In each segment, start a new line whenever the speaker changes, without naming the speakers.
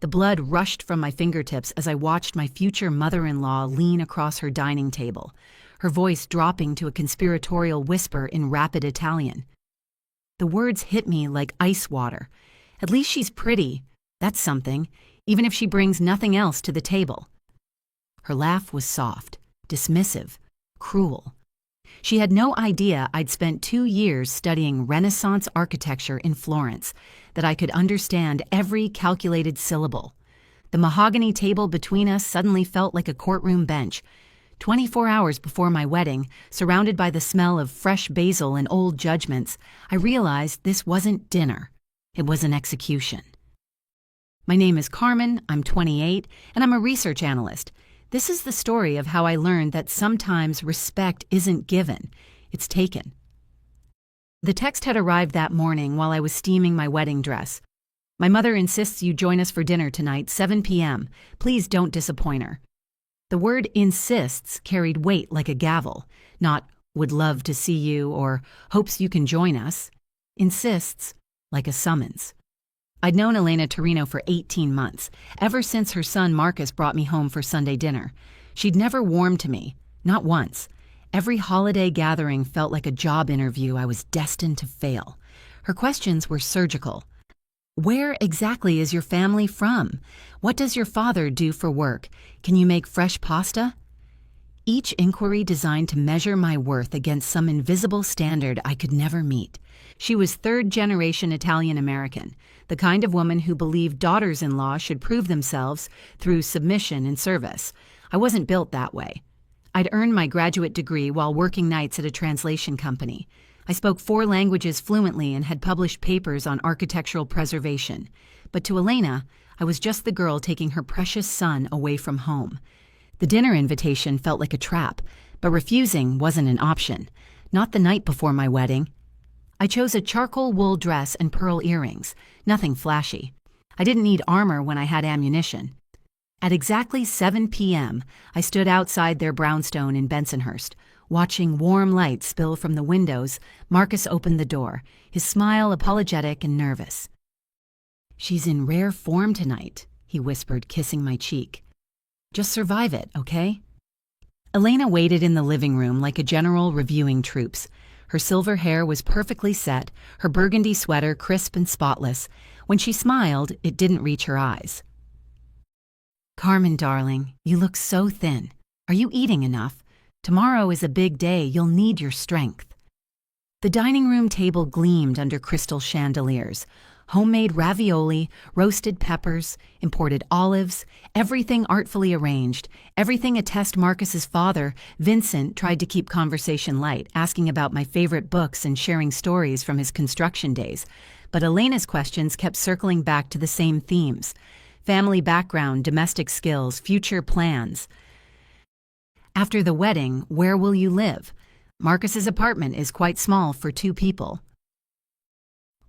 The blood rushed from my fingertips as I watched my future mother-in-law lean across her dining table, her voice dropping to a conspiratorial whisper in rapid Italian. The words hit me like ice water. At least she's pretty. That's something, even if she brings nothing else to the table. Her laugh was soft, dismissive, cruel. She had no idea I'd spent 2 years studying Renaissance architecture in Florence, that I could understand every calculated syllable. The mahogany table between us suddenly felt like a courtroom bench. 24 hours before my wedding, surrounded by the smell of fresh basil and old judgments, I realized this wasn't dinner. It was an execution. My name is Carmen, I'm 28, and I'm a research analyst. This is the story of how I learned that sometimes respect isn't given, it's taken. The text had arrived that morning while I was steaming my wedding dress. My mother insists you join us for dinner tonight, 7 p.m. Please don't disappoint her. The word insists carried weight like a gavel, not would love to see you or hopes you can join us. Insists like a summons. I'd known Elena Torino for 18 months, ever since her son Marcus brought me home for Sunday dinner. She'd never warmed to me, not once. Every holiday gathering felt like a job interview I was destined to fail. Her questions were surgical. Where exactly is your family from? What does your father do for work? Can you make fresh pasta? Each inquiry designed to measure my worth against some invisible standard I could never meet. She was third-generation Italian-American, the kind of woman who believed daughters-in-law should prove themselves through submission and service. I wasn't built that way. I'd earned my graduate degree while working nights at a translation company. I spoke 4 languages fluently and had published papers on architectural preservation. But to Elena, I was just the girl taking her precious son away from home. The dinner invitation felt like a trap, but refusing wasn't an option. Not the night before my wedding. I chose a charcoal wool dress and pearl earrings, nothing flashy. I didn't need armor when I had ammunition. At exactly 7 p.m., I stood outside their brownstone in Bensonhurst. Watching warm light spill from the windows, Marcus opened the door, his smile apologetic and nervous. "She's in rare form tonight," he whispered, kissing my cheek. "Just survive it, okay?" Elena waited in the living room like a general reviewing troops. Her silver hair was perfectly set, her burgundy sweater crisp and spotless. When she smiled, it didn't reach her eyes. "Carmen, darling, you look so thin. Are you eating enough? Tomorrow is a big day. You'll need your strength." The dining room table gleamed under crystal chandeliers. Homemade ravioli, roasted peppers, imported olives, everything artfully arranged, everything a test Marcus's father, Vincent, tried to keep conversation light, asking about my favorite books and sharing stories from his construction days. But Elena's questions kept circling back to the same themes: family background, domestic skills, future plans. "After the wedding, where will you live? Marcus's apartment is quite small for 2 people.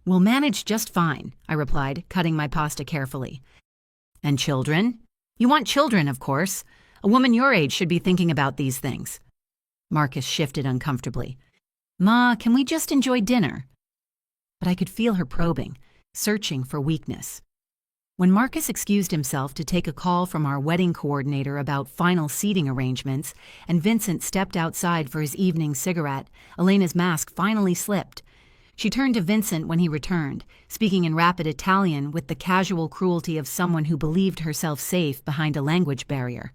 "We'll manage just fine," I replied, cutting my pasta carefully. "And children? You want children, of course. A woman your age should be thinking about these things." Marcus shifted uncomfortably. "Ma, can we just enjoy dinner?" But I could feel her probing, searching for weakness. When Marcus excused himself to take a call from our wedding coordinator about final seating arrangements, and Vincent stepped outside for his evening cigarette, Elena's mask finally slipped. She turned to Vincent when he returned, speaking in rapid Italian with the casual cruelty of someone who believed herself safe behind a language barrier.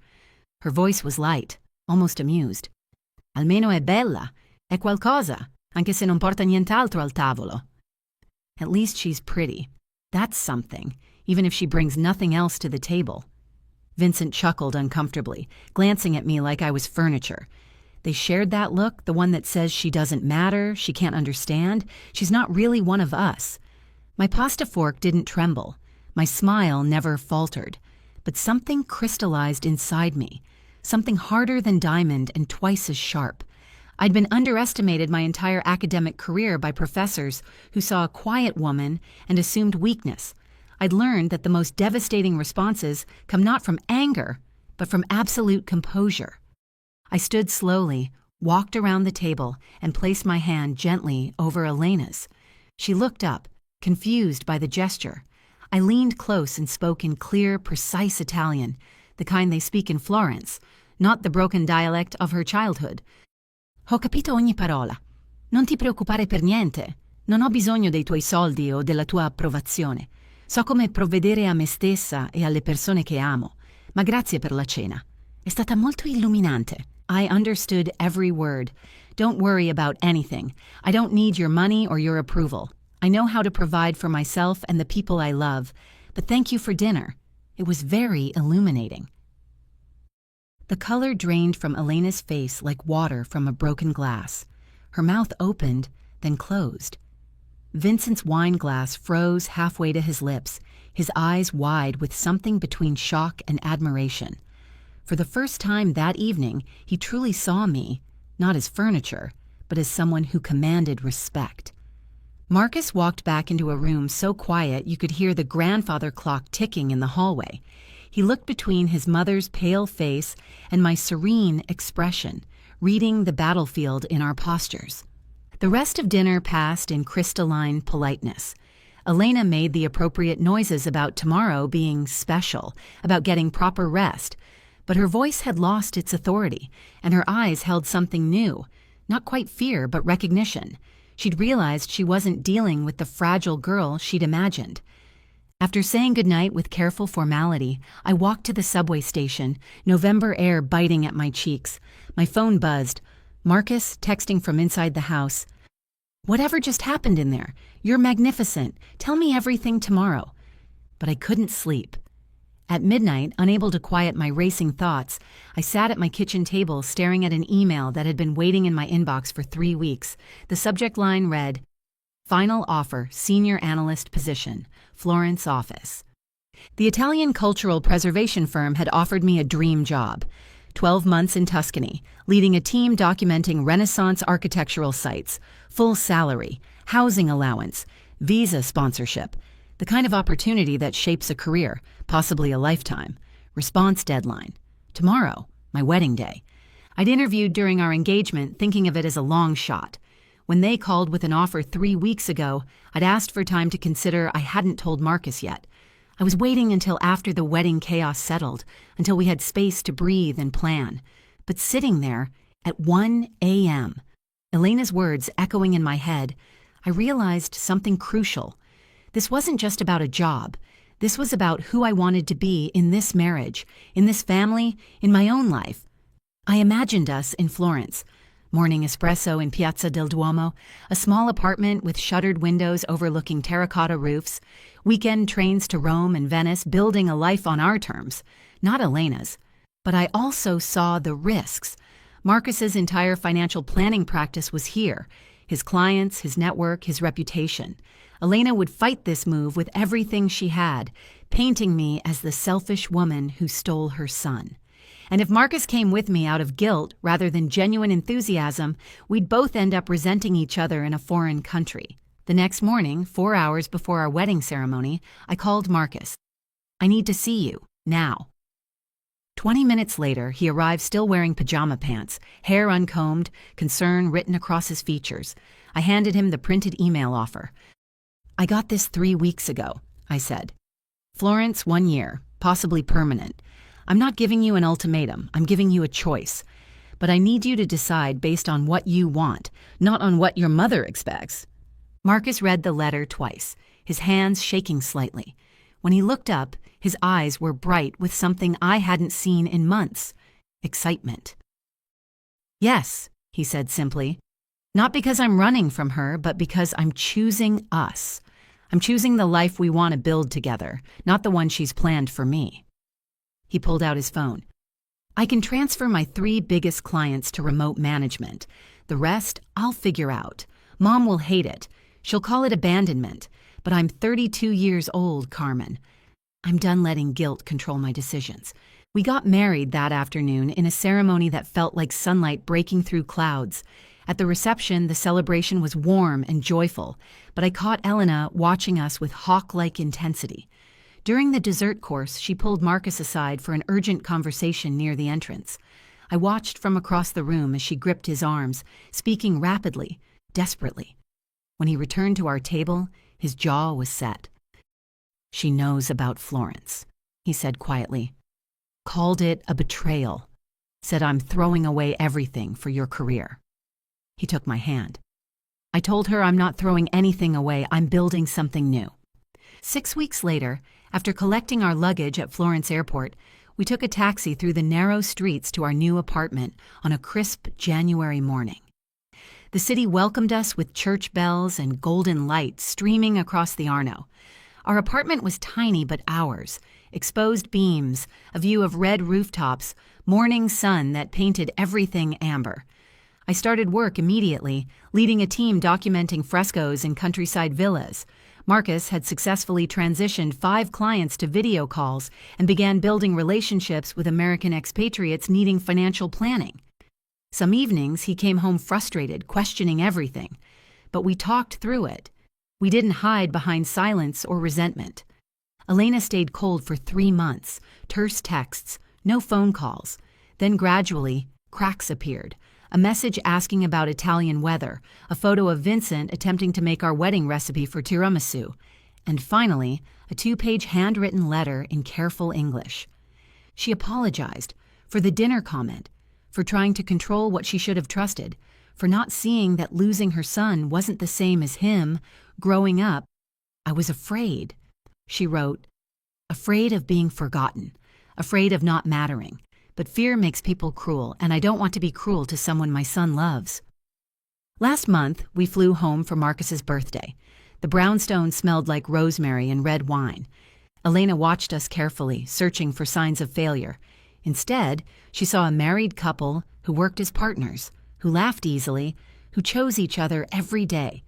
Her voice was light, almost amused. "Almeno è bella, è qualcosa, anche se non porta nient'altro al tavolo." At least she's pretty. That's something, even if she brings nothing else to the table. Vincent chuckled uncomfortably, glancing at me like I was furniture. They shared that look, the one that says she doesn't matter, she can't understand, she's not really one of us. My pasta fork didn't tremble. My smile never faltered. But something crystallized inside me, something harder than diamond and twice as sharp. I'd been underestimated my entire academic career by professors who saw a quiet woman and assumed weakness. I'd learned that the most devastating responses come not from anger, but from absolute composure. I stood slowly, walked around the table, and placed my hand gently over Elena's. She looked up, confused by the gesture. I leaned close and spoke in clear, precise Italian, the kind they speak in Florence, not the broken dialect of her childhood. Ho capito ogni parola. Non ti preoccupare per niente. Non ho bisogno dei tuoi soldi o della tua approvazione. So come provvedere a me stessa e alle persone che amo. Ma grazie per la cena. È stata molto illuminante. I understood every word. Don't worry about anything. I don't need your money or your approval. I know how to provide for myself and the people I love. But thank you for dinner. It was very illuminating. The color drained from Elena's face like water from a broken glass. Her mouth opened, then closed. Vincent's wine glass froze halfway to his lips, his eyes wide with something between shock and admiration. For the first time that evening, he truly saw me, not as furniture, but as someone who commanded respect. Marcus walked back into a room so quiet you could hear the grandfather clock ticking in the hallway. He looked between his mother's pale face and my serene expression, reading the battlefield in our postures. The rest of dinner passed in crystalline politeness. Elena made the appropriate noises about tomorrow being special, about getting proper rest, but her voice had lost its authority, and her eyes held something new, not quite fear, but recognition. She'd realized she wasn't dealing with the fragile girl she'd imagined. After saying goodnight with careful formality, I walked to the subway station, November air biting at my cheeks. My phone buzzed. Marcus texting from inside the house. Whatever just happened in there? You're magnificent. Tell me everything tomorrow. But I couldn't sleep. At midnight, unable to quiet my racing thoughts, I sat at my kitchen table staring at an email that had been waiting in my inbox for 3 weeks. The subject line read, "Final offer, senior analyst position, Florence office." The Italian cultural preservation firm had offered me a dream job. 12 months in Tuscany, leading a team documenting Renaissance architectural sites, full salary, housing allowance, visa sponsorship, the kind of opportunity that shapes a career, possibly a lifetime. Response deadline. Tomorrow, my wedding day. I'd interviewed during our engagement, thinking of it as a long shot. When they called with an offer 3 weeks ago, I'd asked for time to consider. I hadn't told Marcus yet. I was waiting until after the wedding chaos settled, until we had space to breathe and plan. But sitting there, at 1 a.m., Elena's words echoing in my head, I realized something crucial. This wasn't just about a job. This was about who I wanted to be in this marriage, in this family, in my own life. I imagined us in Florence. Morning espresso in Piazza del Duomo, a small apartment with shuttered windows overlooking terracotta roofs, weekend trains to Rome and Venice, building a life on our terms, not Elena's. But I also saw the risks. Marcus's entire financial planning practice was here, his clients, his network, his reputation. Elena would fight this move with everything she had, painting me as the selfish woman who stole her son. And if Marcus came with me out of guilt rather than genuine enthusiasm, we'd both end up resenting each other in a foreign country. The next morning, 4 hours before our wedding ceremony, I called Marcus. "I need to see you, now." 20 minutes later, he arrived still wearing pajama pants, hair uncombed, concern written across his features. I handed him the printed email offer. "I got this 3 weeks ago," I said. "Florence, 1 year, possibly permanent. I'm not giving you an ultimatum, I'm giving you a choice. But I need you to decide based on what you want, not on what your mother expects." Marcus read the letter twice, his hands shaking slightly. When he looked up, his eyes were bright with something I hadn't seen in months: excitement. "Yes," he said simply. "Not because I'm running from her, but because I'm choosing us. I'm choosing the life we want to build together, not the one she's planned for me." He pulled out his phone. "I can transfer my 3 biggest clients to remote management. The rest, I'll figure out. Mom will hate it. She'll call it abandonment. But I'm 32 years old, Carmen. I'm done letting guilt control my decisions." We got married that afternoon in a ceremony that felt like sunlight breaking through clouds. At the reception, the celebration was warm and joyful, but I caught Elena watching us with hawk-like intensity. During the dessert course, she pulled Marcus aside for an urgent conversation near the entrance. I watched from across the room as she gripped his arms, speaking rapidly, desperately. When he returned to our table, his jaw was set. She knows about Florence, he said quietly. Called it a betrayal. Said I'm throwing away everything for your career. He took my hand. I told her I'm not throwing anything away, I'm building something new. 6 weeks later, after collecting our luggage at Florence Airport, we took a taxi through the narrow streets to our new apartment on a crisp January morning. The city welcomed us with church bells and golden light streaming across the Arno. Our apartment was tiny but ours. Exposed beams, a view of red rooftops, morning sun that painted everything amber. I started work immediately, leading a team documenting frescoes in countryside villas. Marcus had successfully transitioned 5 clients to video calls and began building relationships with American expatriates needing financial planning. Some evenings he came home frustrated, questioning everything. But we talked through it. We didn't hide behind silence or resentment. Elena stayed cold for 3 months, terse texts, no phone calls. Then gradually, cracks appeared. A message asking about Italian weather, a photo of Vincent attempting to make our wedding recipe for tiramisu, and finally, a 2-page handwritten letter in careful English. She apologized for the dinner comment, for trying to control what she should have trusted, for not seeing that losing her son wasn't the same as him. Growing up, I was afraid, she wrote, afraid of being forgotten, afraid of not mattering. But fear makes people cruel, and I don't want to be cruel to someone my son loves. Last month, we flew home for Marcus's birthday. The brownstone smelled like rosemary and red wine. Elena watched us carefully, searching for signs of failure. Instead, she saw a married couple who worked as partners, who laughed easily, who chose each other every day.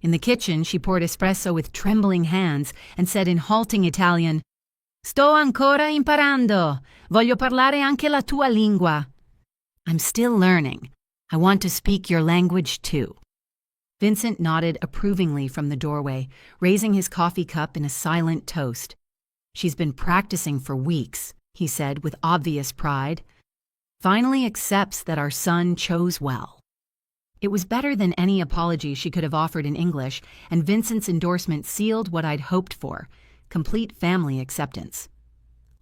In the kitchen, she poured espresso with trembling hands and said in halting Italian, Sto ancora imparando. Voglio parlare anche la tua lingua. I'm still learning. I want to speak your language too. Vincent nodded approvingly from the doorway, raising his coffee cup in a silent toast. She's been practicing for weeks, he said with obvious pride. Finally accepts that our son chose well. It was better than any apology she could have offered in English, and Vincent's endorsement sealed what I'd hoped for. Complete family acceptance.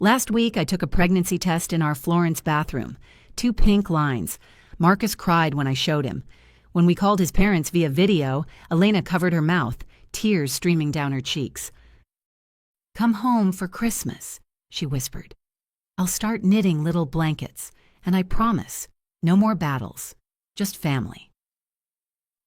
Last week, I took a pregnancy test in our Florence bathroom. 2 pink lines. Marcus cried when I showed him. When we called his parents via video, Elena covered her mouth, tears streaming down her cheeks. Come home for Christmas, she whispered. I'll start knitting little blankets, and I promise, no more battles, just family.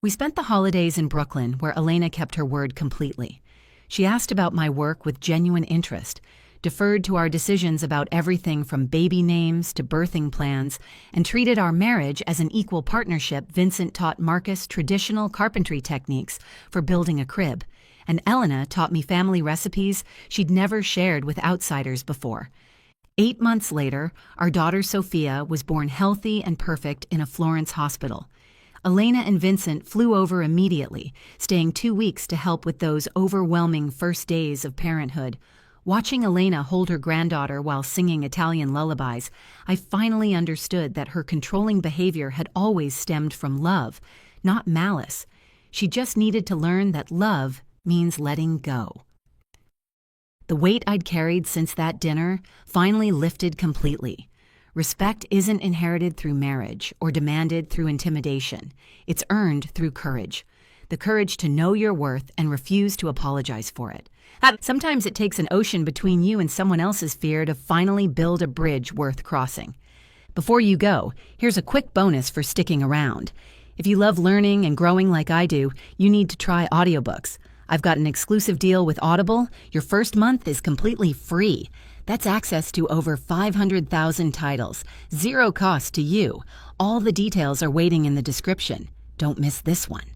We spent the holidays in Brooklyn, where Elena kept her word completely. She asked about my work with genuine interest, deferred to our decisions about everything from baby names to birthing plans, and treated our marriage as an equal partnership. Vincent taught Marcus traditional carpentry techniques for building a crib, and Elena taught me family recipes she'd never shared with outsiders before. 8 months later, our daughter Sophia was born healthy and perfect in a Florence hospital. Elena and Vincent flew over immediately, staying 2 weeks to help with those overwhelming first days of parenthood. Watching Elena hold her granddaughter while singing Italian lullabies, I finally understood that her controlling behavior had always stemmed from love, not malice. She just needed to learn that love means letting go. The weight I'd carried since that dinner finally lifted completely. Respect isn't inherited through marriage or demanded through intimidation. It's earned through courage. The courage to know your worth and refuse to apologize for it. Sometimes it takes an ocean between you and someone else's fear to finally build a bridge worth crossing. Before you go, here's a quick bonus for sticking around. If you love learning and growing like I do, you need to try audiobooks. I've got an exclusive deal with Audible. Your first month is completely free. That's access to over 500,000 titles, zero cost to you. All the details are waiting in the description. Don't miss this one.